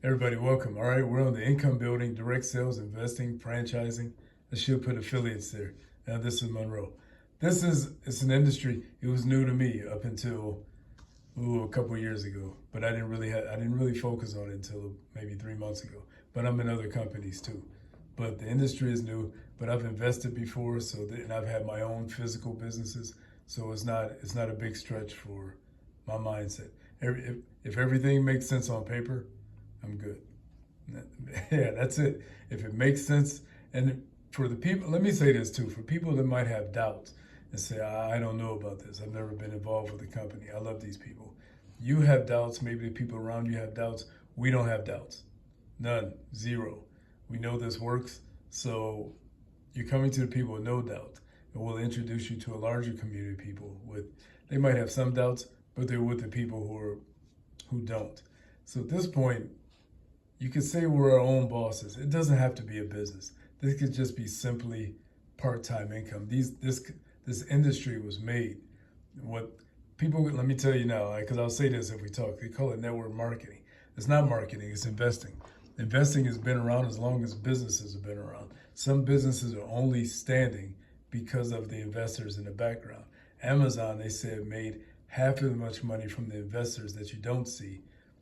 Everybody, welcome. All right, we're on the income building, direct sales, investing, franchising. I should put affiliates there. Now, this is Monroe. It's an industry. It was new to me up until a couple of years ago, but I didn't really focus on it until maybe 3 months ago. But I'm in other companies too. But the industry is new. But I've invested before, and I've had my own physical businesses, so it's not a big stretch for my mindset. If everything makes sense on paper, I'm good. Yeah, that's it. If it makes sense, and for the people, let me say this too, for people that might have doubts and say, I don't know about this, I've never been involved with the company, I love these people. You have doubts, maybe the people around you have doubts. We don't have doubts. None. Zero. We know this works. So you're coming to the people with no doubt. And we'll introduce you to a larger community of people they might have some doubts, but they're with the people who don't. So at this point, you could say we're our own bosses. It doesn't have to be a business. This could just be simply part-time income. This industry was made. What people, let me tell you now, because I'll say this if we talk, they call it network marketing. It's not marketing, it's investing. Investing has been around as long as businesses have been around. Some businesses are only standing because of the investors in the background. Amazon, they said, made half as much money from the investors that you don't see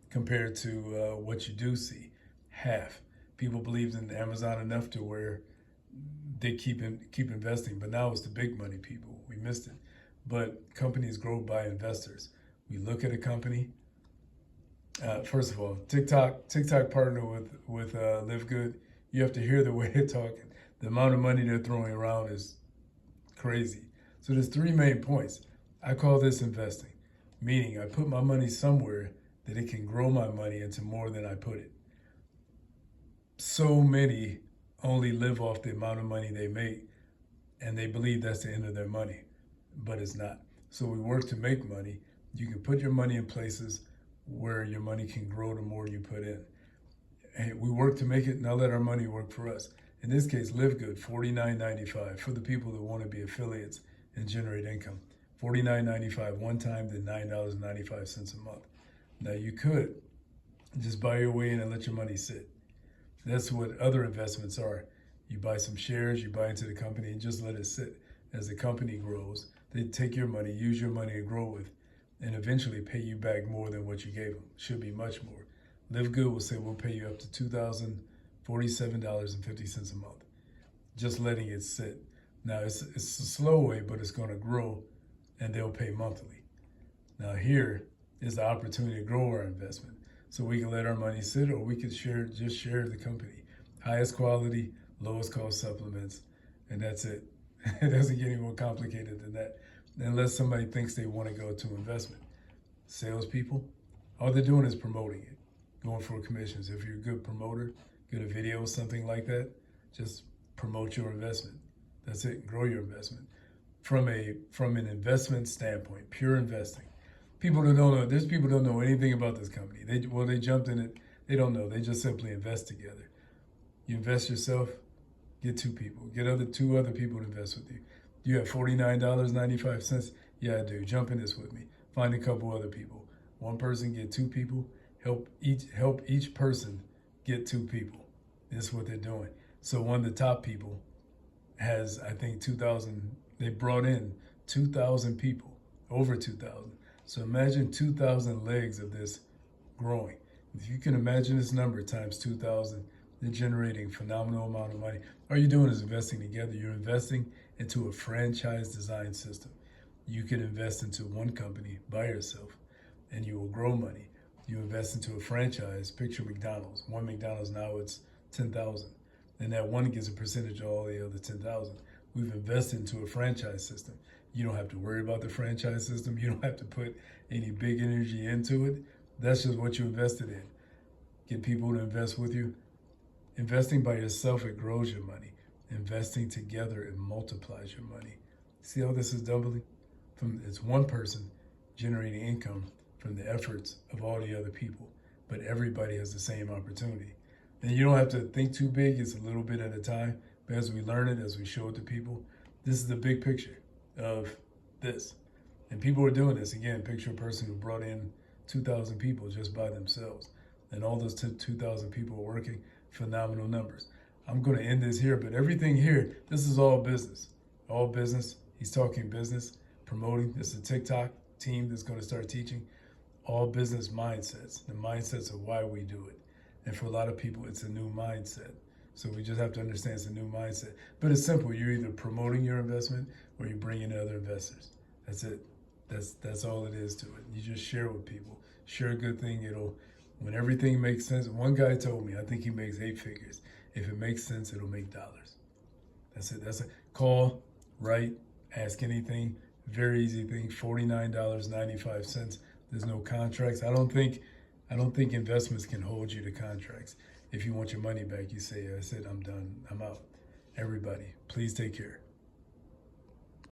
compared to what you do see. Half. People believed in Amazon enough to where they keep investing, but now it's the big money people. We missed it. But companies grow by investors. We look at a company. First of all, TikTok partner with Live Good. You have to hear the way they're talking. The amount of money they're throwing around is crazy. So there's three main points. I call this investing, meaning I put my money somewhere that it can grow my money into more than I put it. So many only live off the amount of money they make, and they believe that's the end of their money, but it's not. So we work to make money. You can put your money in places where your money can grow the more you put in. And we work to make it, now let our money work for us. In this case, Live Good, $49.95 for the people that want to be affiliates and generate income. $49.95 one time, then $9.95 a month. Now you could just buy your way in and let your money sit. That's what other investments are. You buy some shares, you buy into the company, and just let it sit. As the company grows, they take your money, use your money to grow with, and eventually pay you back more than what you gave them. Should be much more. Live Good will say we'll pay you up to $2,047.50 a month. Just letting it sit. Now it's a slow way, but it's going to grow, and they'll pay monthly. Now here is the opportunity to grow our investment. So we can let our money sit, or we could share the company. Highest quality, lowest cost supplements, and that's it. It doesn't get any more complicated than that, unless somebody thinks they want to go to investment. Salespeople, all they're doing is promoting it, going for commissions. If you're a good promoter, good at video, something like that, just promote your investment. That's it. Grow your investment. From an investment standpoint, pure investing. People that don't know, there's people who don't know anything about this company. They jumped in it. They don't know. They just simply invest together. You invest yourself, get two people. Get two other people to invest with you. You have $49.95. Yeah, I do. Jump in this with me. Find a couple other people. One person get two people. Help each person get two people. This is what they're doing. So one of the top people has, I think, 2,000. They brought in 2,000 people, over 2,000. So imagine 2,000 legs of this growing. If you can imagine this number times 2,000, they're generating a phenomenal amount of money. All you're doing is investing together. You're investing into a franchise design system. You can invest into one company by yourself, and you will grow money. You invest into a franchise. Picture McDonald's. One McDonald's now it's 10,000, and that one gets a percentage of all the other 10,000. We've invested into a franchise system. You don't have to worry about the franchise system. You don't have to put any big energy into it. That's just what you invested in. Get people to invest with you. Investing by yourself, it grows your money. Investing together, it multiplies your money. See how this is doubling? It's one person generating income from the efforts of all the other people, but everybody has the same opportunity. And you don't have to think too big. It's a little bit at a time. But as we learn it, as we show it to people, this is the big picture of this. And people are doing this. Again, picture a person who brought in 2,000 people just by themselves. and all those 2,000 people are working, phenomenal numbers. I'm going to end this here, but everything here, this is all business. All business. He's talking business, promoting. This is a TikTok team that's going to start teaching all business mindsets, the mindsets of why we do it. And for a lot of people, it's a new mindset. So we just have to understand it's a new mindset. But it's simple. You're either promoting your investment or you bring in other investors. That's it. That's all it is to it. You just share with people. Share a good thing. When everything makes sense. One guy told me, I think he makes 8 figures. If it makes sense, it'll make dollars. That's it. That's it. Call, write, ask anything. Very easy thing. $49.95. There's no contracts. I don't think investments can hold you to contracts. If you want your money back, you say, I said, I'm done. I'm out. Everybody, please take care.